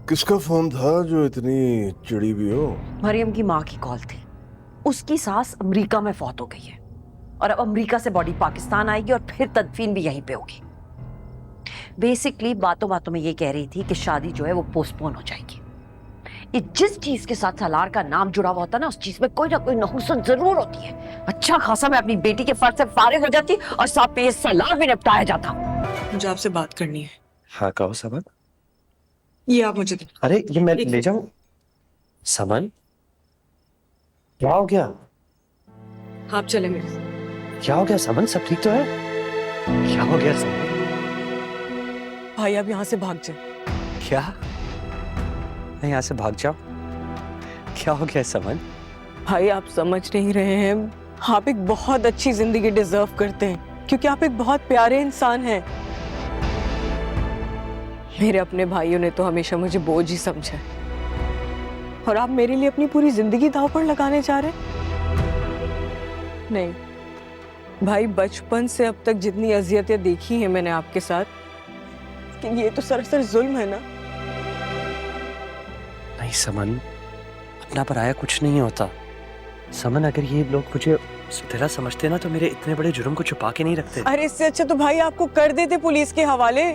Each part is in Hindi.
किसका फोन था जो इतनी चिड़ी भी हो? मरियम की माँ की कॉल थी। उसकी सास अमेरिका में फौत हो गई है और अब अमेरिका से बॉडी पाकिस्तान आएगी और फिर तदफीन भी यहीं पे होगी। बेसिकली बातों बातों में ये कह रही थी कि शादी जो है वो पोस्टपोन हो जाएगी। ये जिस चीज के साथ सलार का नाम जुड़ा हुआ होता है ना, उस चीज में कोई ना कोई नहुसत जरूर होती है। अच्छा खासा मैं अपनी बेटी के फर्ज से फारिग हो जाती और साथ में ये सलार भी निपटाया जाता। मुझे आपसे बात करनी है। हाँ कहो समन। ये आप मुझे दो। अरे ये मैं ले जाऊं? समन क्या हो गया? आप चले मेरे साथ। क्या हो गया समन? सब ठीक तो है? क्या हो गया समन? भाई आप यहाँ से भाग जाए। क्या? मैं यहाँ से भाग जाऊं? क्या हो गया समन? भाई आप समझ नहीं रहे हैं, आप एक बहुत अच्छी जिंदगी डिजर्व करते हैं क्योंकि आप एक बहुत प्यारे इंसान हैं। मेरे अपने भाइयों ने तो हमेशा मुझे बोझ ही समझा है और आप मेरे लिए अपनी पूरी जिंदगी दांव पर लगाने जा रहे हैं। नहीं भाई, बचपन से अब तक जितनी अजियतें देखी हैं मैंने आपके साथ, कि ये तो सरासर जुल्म है ना। नहीं समन, अपना पराया कुछ नहीं होता। समन अगर ये लोग मुझे तेरा समझते ना तो मेरे इतने बड़े जुर्म को छुपा के नहीं रखते। अरे इससे अच्छा तो भाई आपको कर देते पुलिस के हवाले,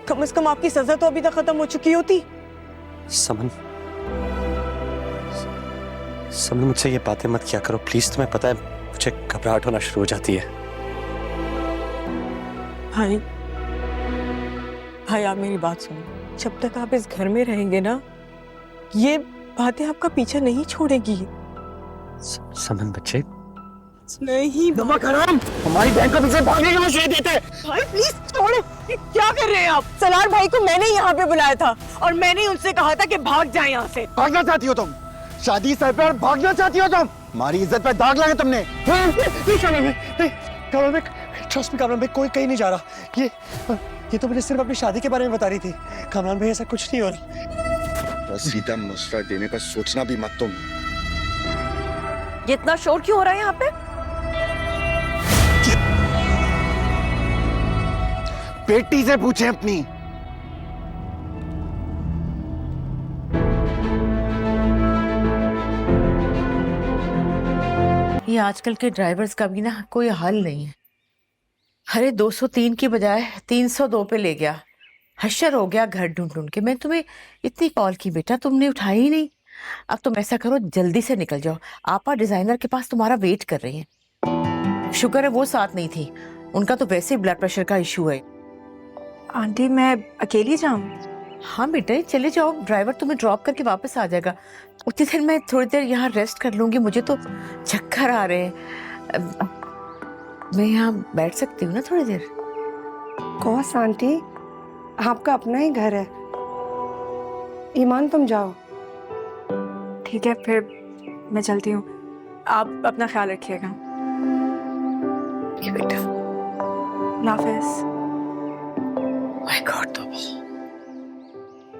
कम से कम आपकी सजा तो अभी तक खत्म हो चुकी होती। समन, समन मुझसे ये बातें मत किया करो प्लीज। तुम्हें पता है मुझे घबराहट होना शुरू हो जाती है। भाई भाई आप मेरी बात सुनो, जब तक आप इस घर में रहेंगे ना, ये बातें आपका पीछा नहीं छोड़ेगी। समन बच्चे नहीं नमक हराम हमारी बहन को पीछे भागने की वजह देते हैं। भाई प्लीज छोड़ो, ये क्या कर रहे हैं आप? सलार भाई को मैंने यहाँ पे बुलाया था और मैंने उनसे कहा था कि भाग जाए यहाँ से। भागना चाहती हो तुम? शादी सर पे और भागना चाहती हो तुम? हमारी इज्जत पे दाग लगा तुमने। ट्रस्ट में कामरान भाई, कोई कहीं नहीं जा रहा। ये तो मुझे सिर्फ अपनी शादी के बारे में बता रही थी। कामरान भाई ऐसा कुछ नहीं हो रहा। बस सीधा मशवरा देने का सोचना भी मत तुम। ये इतना शोर क्यों हो रहा है यहाँ पे? बेटी से पूछे अपनी। ये आजकल के ड्राइवर्स का भी ना कोई हल नहीं है। अरे 203 की बजाय 302 पे ले गया। हश्र हो गया घर ढूंढ ढूंढ के। मैं तुम्हें इतनी कॉल की बेटा, तुमने उठाई ही नहीं। अब तुम ऐसा करो, जल्दी से निकल जाओ। आपा डिजाइनर के पास तुम्हारा वेट कर रही हैं। शुक्र है वो साथ नहीं थी, उनका तो वैसे ही ब्लड प्रेशर का इशू है। आंटी मैं अकेली जाऊं? हाँ बेटे चले जाओ, ड्राइवर तुम्हें ड्रॉप करके वापस आ जाएगा। उतनी देर मैं थोड़ी देर यहाँ रेस्ट कर लूंगी, मुझे तो चक्कर आ रहे हैं। मैं यहाँ बैठ सकती हूँ ना थोड़ी देर? कौस आंटी, आपका अपना ही घर है। ईमान तुम जाओ। ठीक है फिर मैं चलती हूँ, आप अपना ख्याल रखिएगा। बेटा नाफिज। My God. तो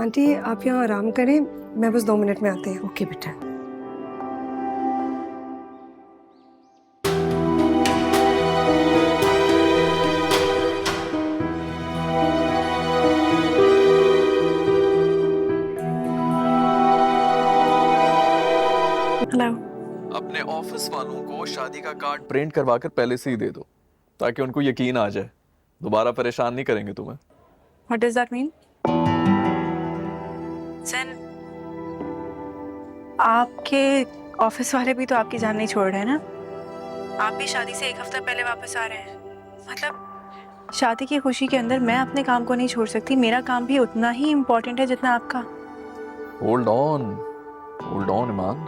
आंटी आप यहाँ आराम करें, मैं बस 2 मिनट में आती हूँ। ओके बेटा। हेलो। अपने ऑफिस वालों को शादी का कार्ड प्रिंट करवा कर पहले से ही दे दो ताकि उनको यकीन आ जाए। दोबारा परेशान नहीं करेंगे तुम्हें। What does that mean? Sir, आपके ऑफिस वाले भी तो आपकी जान नहीं छोड़ रहे हैं ना? आप भी शादी से 1 हफ्ता पहले वापस आ रहे हैं। मतलब शादी की खुशी के अंदर मैं अपने काम को नहीं छोड़ सकती। मेरा काम भी उतना ही इम्पोर्टेंट है जितना आपका। होल्ड ऑन ईमान,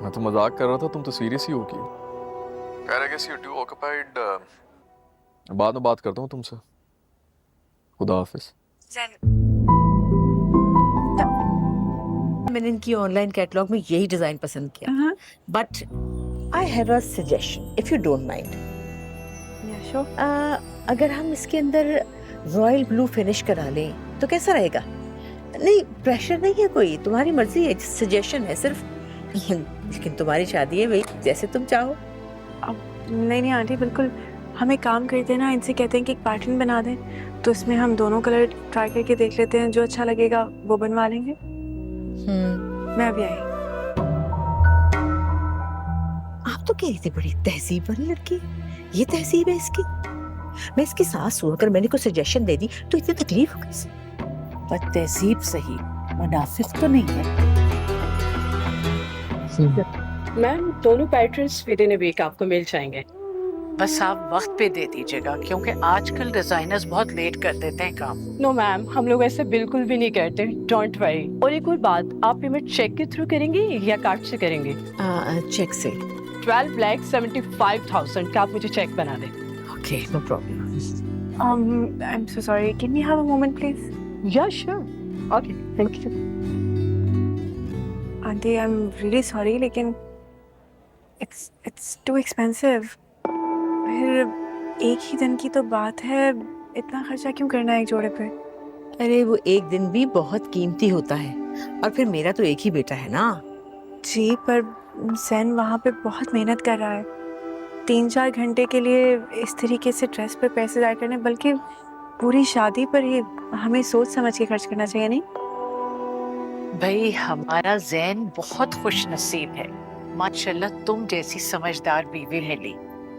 मैं तो मजाक कर रहा था, तुम तो सीरियस ही होगी। खैर I guess you too occupied. बाद में बात करता हूँ तुमसे। खुदा हाफिज। मैंने इनकी ऑनलाइन कैटलॉग में यही डिजाइन पसंद किया, but I have a suggestion if you don't mind. अगर हम इसके अंदर रॉयल ब्लू फिनिश करा लें तो कैसा रहेगा? नहीं प्रेशर नहीं है कोई, तुम्हारी मर्जी है, सजेशन है सिर्फ। लेकिन तुम्हारी शादी है भाई, जैसे तुम चाहो। नहीं आंटी, बिल्कुल हम एक काम करते हैं ना, इनसे कहते हैं कि एक पैटर्न बना दें, तो इसमें हम दोनों कलर ट्राई करके देख लेते हैं, जो अच्छा लगेगा वो बनवा लेंगे। मैं अभी आई। आप तो कह रही थी बड़ी तहजीब वाली लड़की, ये तहजीब है इसकी। मैं इसकी सास हूं, अगर मैंने कोई सजेशन दे दी तो इतनी तकलीफ हो गई। पर तहजीब सही, मुनाफिक तो नहीं है। मैम दोनों patterns within a week आपको मिल जाएंगे। बस आप वक्त पे दे दीजिएगा, क्योंकि आजकल डिजाइनर्स बहुत लेट कर देते हैं काम। नो मैम, हम लोग ऐसे बिल्कुल भी नहीं करते, डोंट वरी। और एक और बात, आप पेमेंट चेक के थ्रू करेंगे या कार्ड से करेंगे? चेक से। 12,75,000 का आप मुझे चेक बना दें। Okay, no problem. I'm so sorry. Can we have a moment, please? या sure, okay, thank you. Aunty, I'm really sorry, लेकिन it's too expensive. फिर एक ही दिन की तो बात है, इतना खर्चा क्यों करना है एक जोड़े पे? अरे वो एक दिन भी बहुत कीमती होता है, और फिर मेरा तो एक ही बेटा है ना। जी, पर सैन वहाँ पे बहुत मेहनत कर रहा है। 3-4 घंटे के लिए इस तरीके से ड्रेस पे पैसे ज़ाया करने, बल्कि पूरी शादी पर ही हमें सोच समझ के खर्च करना चाहिए, नहीं? भाई हमारा जैन बहुत खुश नसीब है, माशाल्लाह तुम जैसी समझदार बीवी मिली।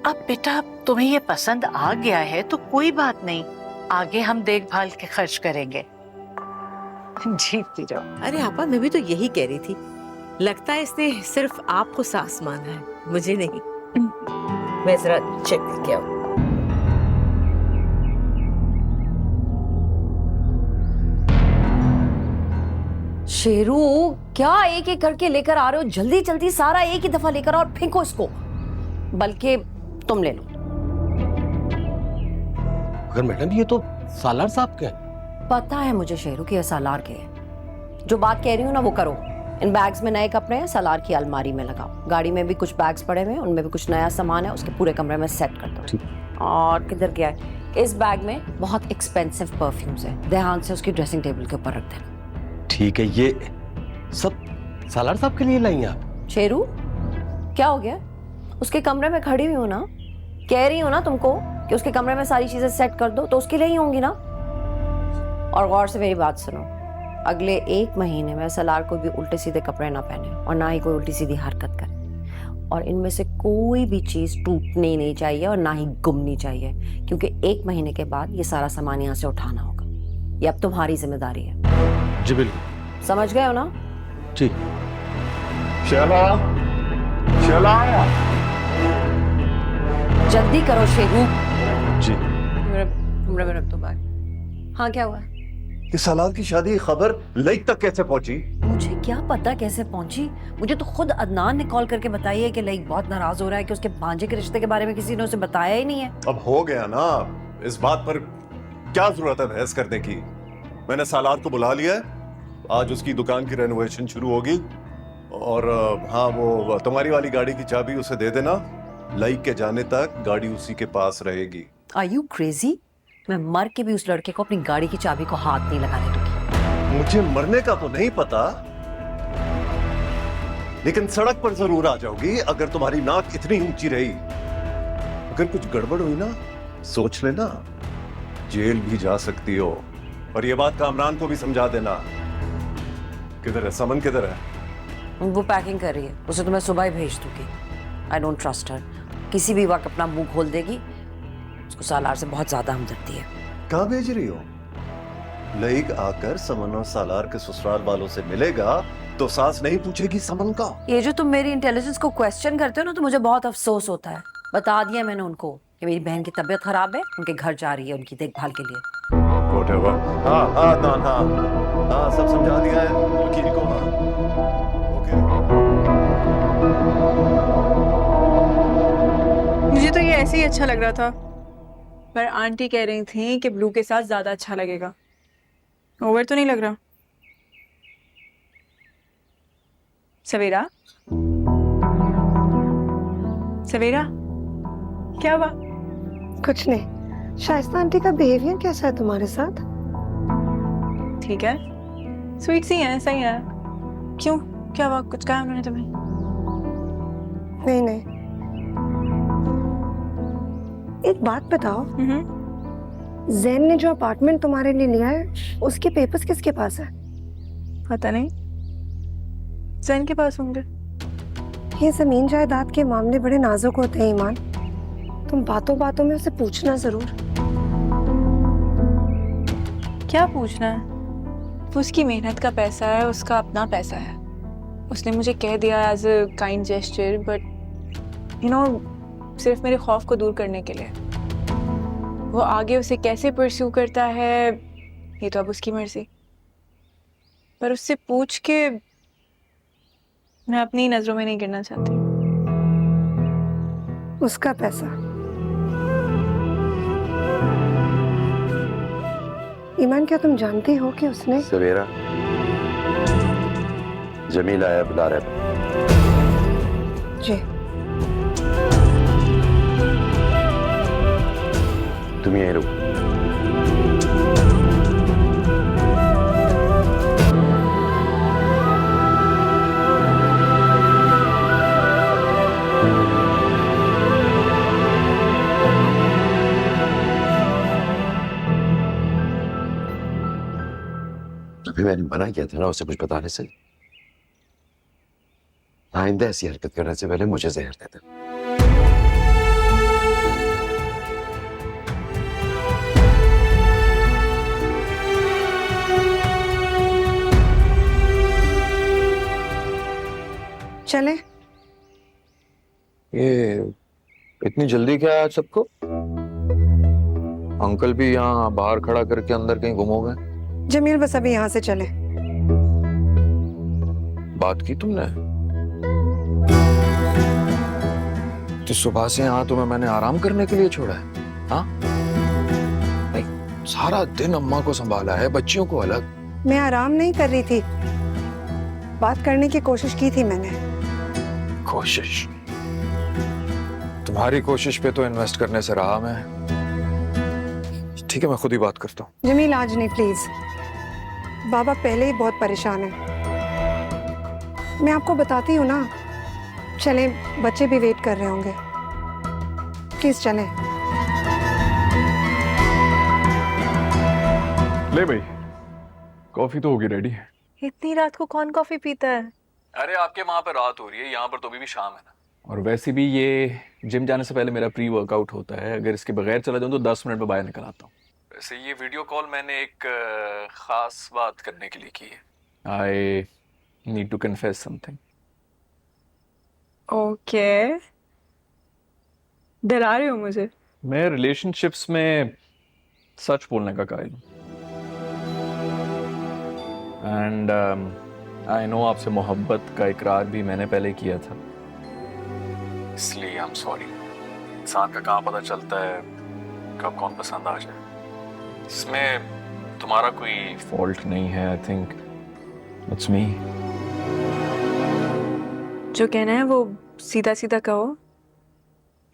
अब बेटा तुम्हें ये पसंद आ गया है तो कोई बात नहीं, आगे हम देखभाल के खर्च करेंगे। जीतती जाओ। अरे आपा, मैं भी तो यही कह रही थी, लगता है इसने सिर्फ आपको सास माना है, मुझे नहीं। मैं जरा चेक करके आऊं। शेरू, क्या एक एक करके लेकर आ रहे हो? जल्दी जल्दी सारा एक ही दफा लेकर और फेंको इसको, बल्कि तुम ले लो। अगर मैडम ये तो सालार साहब के पता है मुझे शेरू कि ये सालार के हैं। जो बात कह रही हूँ ना वो करो। इन बैग्स में नए कपड़े हैं, सालार की अलमारी में लगाओ। गाड़ी में भी कुछ बैग्स पड़े हुए हैं, उनमें भी कुछ नया सामान है, उसके पूरे कमरे में सेट कर दो। और किधर गया है? इस बैग में बहुत एक्सपेंसिव परफ्यूम्स है, ध्यान से उसकी ड्रेसिंग टेबल के ऊपर रख देना। ठीक है, ये सब सालार साहब के लिए लाई आप? शेरू, क्या हो गया? उसके कमरे में खड़ी हुई हूँ ना, कह रही हूँ ना तुमको कि उसके कमरे में सारी चीजें सेट कर दो, तो उसके लिए ही होंगी ना। और गौर से मेरी बात सुनो, अगले 1 महीने में सलार को भी उल्टे सीधे कपड़े ना पहने और ना ही कोई उल्टी सीधी हरकत करे, और इनमें से कोई भी चीज टूटनी नहीं चाहिए और ना ही गुमनी चाहिए, क्योंकि 1 महीने के बाद ये सारा सामान यहाँ से उठाना होगा। ये अब तुम्हारी जिम्मेदारी है। जी बिल्कुल। समझ गए हो ना? जी। शैला, शैला, जल्दी करो शेरू। जी। कमरे में रख दो बैग। हाँ, क्या हुआ? ये सालार की शादी की खबर लाइक तक कैसे पहुंची? मुझे क्या पता कैसे पहुंची, मुझे तो खुद अदनान ने कॉल करके बताई है कि लाइक बहुत नाराज हो रहा है कि उसके भांजे के रिश्ते के बारे में किसी ने उसे बताया ही नहीं है। अब हो गया ना, इस बात पर क्या जरूरत है बहस करने की? मैंने सालार को बुला लिया है, आज उसकी दुकान की रेनोवेशन शुरू होगी। और हाँ, वो तुम्हारी वाली गाड़ी की चाबी उसे दे देना, लाइक के जाने तक गाड़ी उसी के पास रहेगी। Are you crazy? मैं मर के भी उस लड़के को अपनी गाड़ी की चाबी को हाथ नहीं लगाने दूंगी। मुझे मरने का तो नहीं पता, लेकिन सड़क पर जरूर आ जाओगी अगर तुम्हारी नाक इतनी ऊंची रही। अगर कुछ गड़बड़ हुई ना, सोच लेना जेल भी जा सकती हो। और ये बात कामरान को भी समझा देना। किधर है समन, किधर है? वो पैकिंग कर रही है, उसे तो मैं सुबह ही भेज दूंगी। आई डोंट ट्रस्ट हर, किसी भी वक्त अपना मुंह खोल देगी। उसको सालार से बहुत ज्यादा हमदर्दी है। कहाँ भेज रही हो? लाइक आकर समन और सालार के ससुराल वालों से मिलेगा तो सास नहीं पूछेगी समन का। ये जो तुम मेरी इंटेलिजेंस को क्वेश्चन करते हो ना, तो मुझे बहुत अफसोस होता है। बता दिया मैंने उनको कि मेरी बहन की तबीयत खराब है, उनके घर जा रही है उनकी देखभाल के लिए। हाँ हाँ ना हाँ हाँ, सब समझा दिया है वकील को। हाँ ओके। मुझे तो ये ऐसे ही अच्छा लग रहा था, पर आंटी कह रही थी कि ब्लू के साथ ज्यादा अच्छा लगेगा। ओवर तो नहीं लग रहा? सवेरा, सवेरा, क्या हुआ? कुछ नहीं। शाइस्ता आंटी का बिहेवियर कैसा है तुम्हारे साथ? ठीक है, स्वीट सी है, सही है। क्यों, क्या हुआ? कुछ कहा उन्होंने तुम्हें? नहीं नहीं, एक बात बताओ, जैन ने जो अपार्टमेंट तुम्हारे लिए लिया है उसके पेपर्स किसके पास है? पता नहीं, जैन के पास होंगे। ये जमीन जायदाद के मामले बड़े नाजुक होते हैं ईमान, तुम बातों बातों में उसे पूछना जरूर। क्या पूछना है? वो उसकी मेहनत का पैसा है, उसका अपना पैसा है। उसने मुझे कह दिया as a kind gesture, but you know सिर्फ मेरे खौफ को दूर करने के लिए। वो आगे उसे कैसे परस्यू करता है ये तो अब उसकी मर्जी, पर उससे पूछ के मैं अपनी नजरों में नहीं गिरना चाहती। उसका पैसा? ईमान, क्या तुम जानती हो कि उसने... सवेरा, जमील आया, बुला रहा है। जी। तुम यहीं रुको। अभी मैंने मना किया था ना उसे कुछ बताने से। आइंदा ऐसी हरकत करने से पहले मुझे जहर दे दे। चले? ये इतनी जल्दी क्या है आज सबको? अंकल भी यहाँ बाहर खड़ा करके अंदर कहीं गुम हो गए। जमील, बस अभी यहाँ से चले। बात की तुमने? तो सुबह से यहाँ तुम्हें मैंने आराम करने के लिए छोड़ा है? हाँ, नहीं, सारा दिन अम्मा को संभाला है, बच्चियों को अलग। मैं आराम नहीं कर रही थी, बात करने की कोशिश की थी मैंने। कोशिश? तुम्हारी कोशिश पे तो इन्वेस्ट करने से रहा मैं। ठीक है, मैं खुद ही बात करता हूँ। जमील, आज नहीं प्लीज। बाबा पहले ही बहुत परेशान है। मैं आपको बताती हूँ ना। चलें, बच्चे भी वेट कर रहे होंगे। प्लीज चलें। ले भाई, कॉफी तो होगी रेडी। इतनी रात को कौन कॉफी पीता है? अरे आपके वहां पर रात हो रही है, यहाँ पर तो अभी भी शाम है ना। और वैसे भी ये जिम जाने से पहले मेरा प्री वर्कआउट होता है। अगर इसके बगैर चला जाऊँ तो 10 मिनट में बाहर निकल आता हूँ। वैसे ये वीडियो कॉल मैंने एक खास बात करने के लिए की है। I need to confess something. Okay, डरा रहे हो मुझे? मैं रिलेशनशिप्स में सच बोलने का कायल हूँ। एंड आई नो आपसे मोहब्बत का इकरार भी मैंने पहले किया था, इसलिए आई एम सॉरी। इंसान का कहाँ पता चलता है कब कौन पसंद आ जाए। इसमें तुम्हारा कोई फॉल्ट नहीं है। I think it's me. जो कहना है वो सीधा सीधा कहो,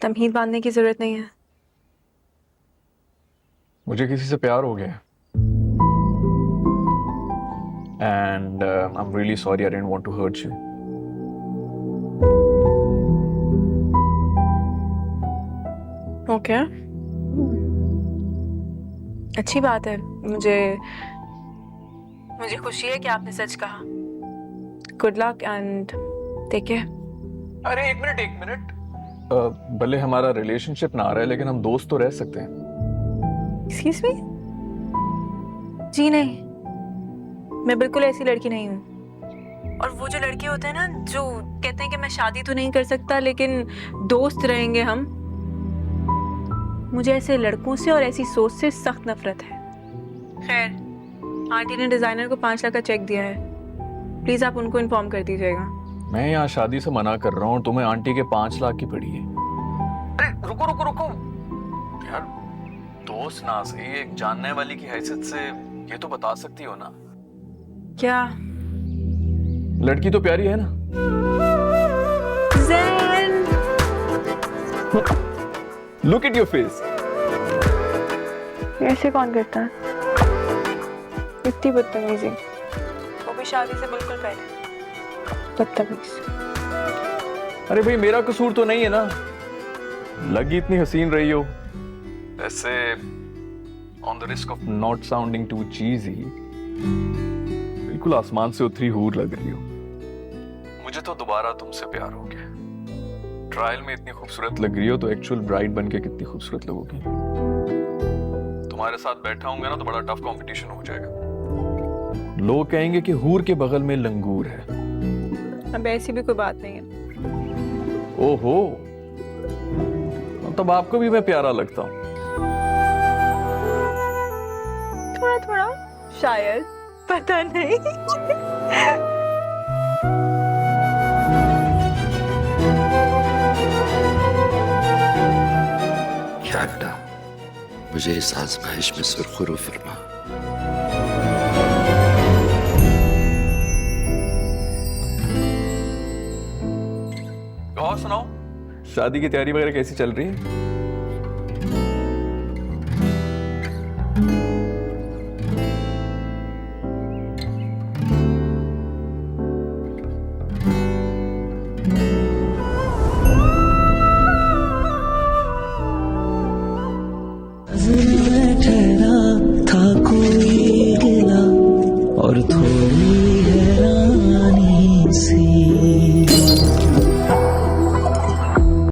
तमहीद बांधने की जरूरत नहीं है। मुझे किसी से प्यार हो गया and I'm really sorry, I didn't want to hurt you. Okay. अच्छी बात है। मुझे खुशी है कि आपने सच कहा। Good luck and take care. अरे एक मिनट। भले हमारा रिलेशनशिप ना आ रहा है, लेकिन हम दोस्त तो रह सकते हैं। Excuse me? जी नहीं, मैं बिल्कुल ऐसी लड़की नहीं हूँ। और वो जो लड़के होते हैं ना, जो कहते हैं कि मैं शादी तो नहीं कर सकता लेकिन दोस्त रहेंगे हम, मुझे ऐसे लड़कों से और ऐसी सोच से सख्त नफरत है। खैर, आंटी ने डिजाइनर को 5 लाख का चेक दिया है, प्लीज आप उनको इन्फॉर्म कर दीजिएगा। मैं यहाँ शादी से मना कर रहा हूँ, तुम्हें आंटी के 5 लाख की पड़ी है। अरे रुको यार, दोस्त ना सही, एक जानने वाली की हैसियत से ये तो बता सकती हो ना। क्या? लड़की तो प्यारी है ना? ज़ैन! Look at your face. ऐसे कौन करता है? इतनी बदतमीजी, वो भी शादी से बिल्कुल पहले। बदतमीज। अरे भाई, मेरा कसूर तो नहीं है ना। लगी इतनी हसीन रही हो, ऐसे on the risk of not sounding too cheesy, बिल्कुल आसमान से उतरी हूर लग रही हो। मुझे तो दोबारा तुमसे प्यार हो गया। ट्रायल में इतनी खूबसूरत लग रही हो तो एक्चुअल ब्राइड बनके कितनी खूबसूरत लगोगी। तुम्हारे साथ बैठा हूंगा ना तो बड़ा टफ कंपटीशन हो जाएगा। लोग कहेंगे कि हूर के बगल में लंगूर है। अब ऐसी भी कोई बात नहीं है। ओहो, तब आपको भी मैं प्यारा लगता हूँ। थोड़ा थोड़ा शायद, पता नहीं। या अल्लाह, मुझे इस आजमाइश में सुरखुरू फरमा। और सुनाओ, शादी की तैयारी वगैरह कैसी चल रही है? ठहरा था कोई गिला और थोड़ा